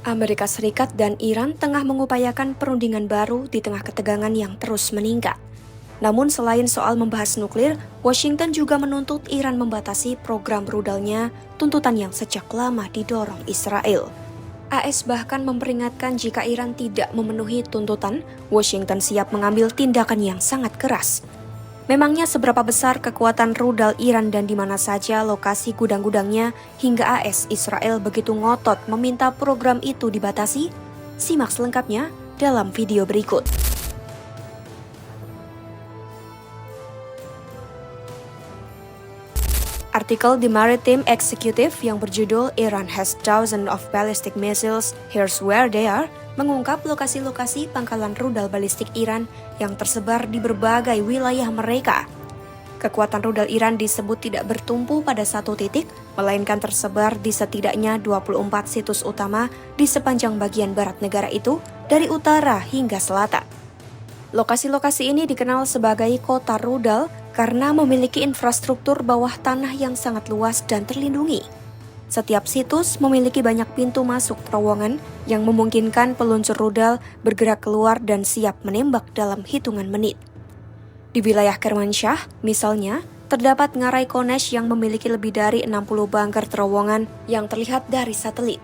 Amerika Serikat dan Iran tengah mengupayakan perundingan baru di tengah ketegangan yang terus meningkat. Namun selain soal membahas nuklir, Washington juga menuntut Iran membatasi program rudalnya, tuntutan yang sejak lama didorong Israel. AS bahkan memperingatkan jika Iran tidak memenuhi tuntutan, Washington siap mengambil tindakan yang sangat keras. Memangnya seberapa besar kekuatan rudal Iran dan di mana saja lokasi gudang-gudangnya hingga AS Israel begitu ngotot meminta program itu dibatasi? Simak selengkapnya dalam video berikut. Artikel The Maritime Executive yang berjudul Iran has thousands of ballistic missiles, here's where they are, mengungkap lokasi-lokasi pangkalan rudal balistik Iran yang tersebar di berbagai wilayah mereka. Kekuatan rudal Iran disebut tidak bertumpu pada satu titik, melainkan tersebar di setidaknya 24 situs utama di sepanjang bagian barat negara itu, dari utara hingga selatan. Lokasi-lokasi ini dikenal sebagai kota rudal karena memiliki infrastruktur bawah tanah yang sangat luas dan terlindungi. Setiap situs memiliki banyak pintu masuk terowongan yang memungkinkan peluncur rudal bergerak keluar dan siap menembak dalam hitungan menit. Di wilayah Kermanshah, misalnya, terdapat ngarai Konesh yang memiliki lebih dari 60 bunker terowongan yang terlihat dari satelit.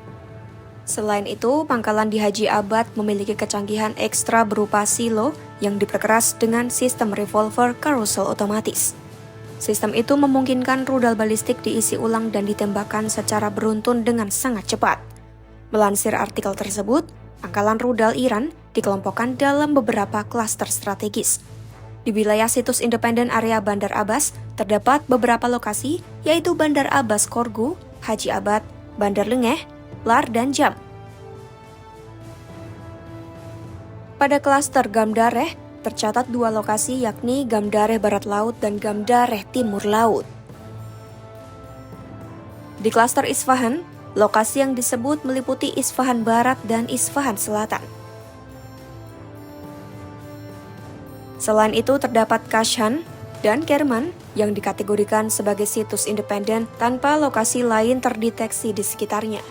Selain itu, pangkalan di Haji Abad memiliki kecanggihan ekstra berupa silo yang diperkeras dengan sistem revolver carousel otomatis. Sistem itu memungkinkan rudal balistik diisi ulang dan ditembakkan secara beruntun dengan sangat cepat. Melansir artikel tersebut, pangkalan rudal Iran dikelompokkan dalam beberapa klaster strategis. Di wilayah situs independen area Bandar Abbas, terdapat beberapa lokasi, yaitu Bandar Abbas Korgu, Haji Abad, Bandar Lengeh, Lar, dan Jam. Pada klaster Gamdareh, tercatat dua lokasi yakni Gamdareh Barat Laut dan Gamdareh Timur Laut. Di klaster Isfahan, lokasi yang disebut meliputi Isfahan Barat dan Isfahan Selatan. Selain itu terdapat Kashan dan Kerman yang dikategorikan sebagai situs independen tanpa lokasi lain terdeteksi di sekitarnya.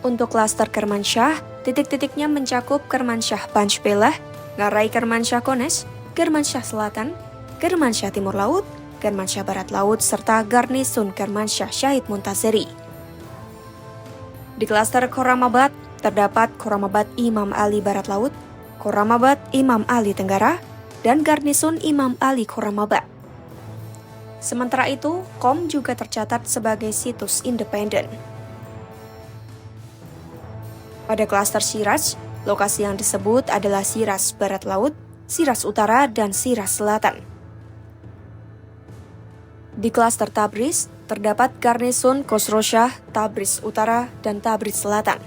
Untuk klaster Kermanshah, titik-titiknya mencakup Kermanshah Panchpelah, Ngarai Kermanshah Konesh, Kermanshah Selatan, Kermanshah Timur Laut, Kermanshah Barat Laut, serta Garnisun Kermanshah Syahid Muntazeri. Di klaster Khorramabad, terdapat Khorramabad Imam Ali Barat Laut, Khorramabad Imam Ali Tenggara, dan Garnisun Imam Ali Khorramabad. Sementara itu, Qom juga tercatat sebagai situs independen. Pada klaster Shiraz, lokasi yang disebut adalah Shiraz Barat Laut, Shiraz Utara, dan Shiraz Selatan. Di klaster Tabriz, terdapat Garnisun Khosrow-Shah, Tabriz Utara, dan Tabriz Selatan.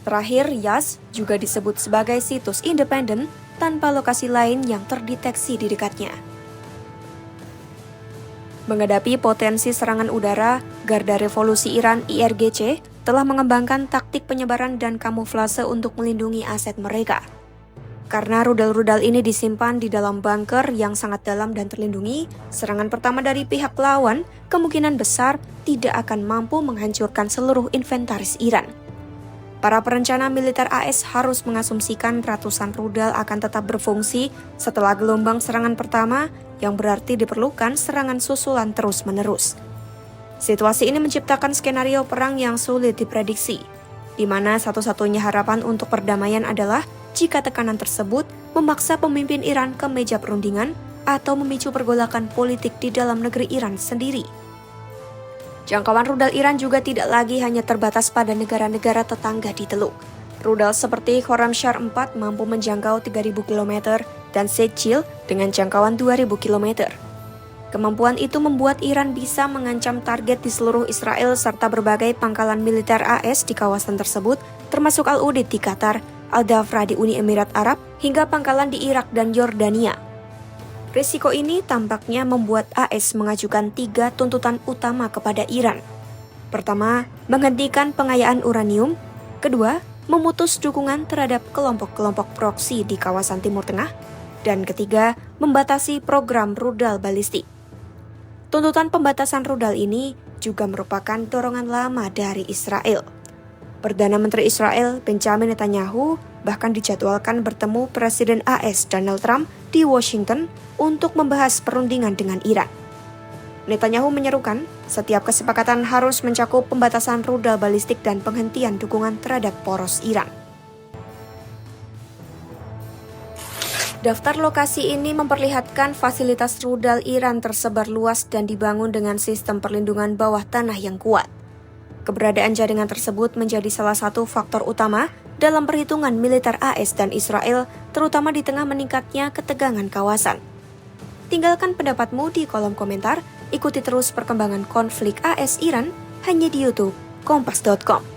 Terakhir, Yazd juga disebut sebagai situs independen tanpa lokasi lain yang terdeteksi di dekatnya. Menghadapi potensi serangan udara, Garda Revolusi Iran IRGC telah mengembangkan taktik penyebaran dan kamuflase untuk melindungi aset mereka. Karena rudal-rudal ini disimpan di dalam bunker yang sangat dalam dan terlindungi, serangan pertama dari pihak lawan kemungkinan besar tidak akan mampu menghancurkan seluruh inventaris Iran. Para perencana militer AS harus mengasumsikan ratusan rudal akan tetap berfungsi setelah gelombang serangan pertama, yang berarti diperlukan serangan susulan terus-menerus. Situasi ini menciptakan skenario perang yang sulit diprediksi, di mana satu-satunya harapan untuk perdamaian adalah jika tekanan tersebut memaksa pemimpin Iran ke meja perundingan atau memicu pergolakan politik di dalam negeri Iran sendiri. Jangkauan rudal Iran juga tidak lagi hanya terbatas pada negara-negara tetangga di Teluk. Rudal seperti Khorramshahr 4 mampu menjangkau 3.000 km dan Seychil dengan jangkauan 2.000 km. Kemampuan itu membuat Iran bisa mengancam target di seluruh Israel serta berbagai pangkalan militer AS di kawasan tersebut, termasuk Al-Udeid di Qatar, Al-Dhafra di Uni Emirat Arab, hingga pangkalan di Irak dan Yordania. Risiko ini tampaknya membuat AS mengajukan 3 tuntutan utama kepada Iran. Pertama, menghentikan pengayaan uranium. Kedua, memutus dukungan terhadap kelompok-kelompok proksi di kawasan Timur Tengah. Dan ketiga, membatasi program rudal balistik. Tuntutan pembatasan rudal ini juga merupakan dorongan lama dari Israel. Perdana Menteri Israel Benjamin Netanyahu bahkan dijadwalkan bertemu Presiden AS Donald Trump di Washington untuk membahas perundingan dengan Iran. Netanyahu menyerukan setiap kesepakatan harus mencakup pembatasan rudal balistik dan penghentian dukungan terhadap poros Iran. Daftar lokasi ini memperlihatkan fasilitas rudal Iran tersebar luas dan dibangun dengan sistem perlindungan bawah tanah yang kuat. Keberadaan jaringan tersebut menjadi salah satu faktor utama dalam perhitungan militer AS dan Israel, terutama di tengah meningkatnya ketegangan kawasan. Tinggalkan pendapatmu di kolom komentar, ikuti terus perkembangan konflik AS-Iran hanya di YouTube Kompas.com.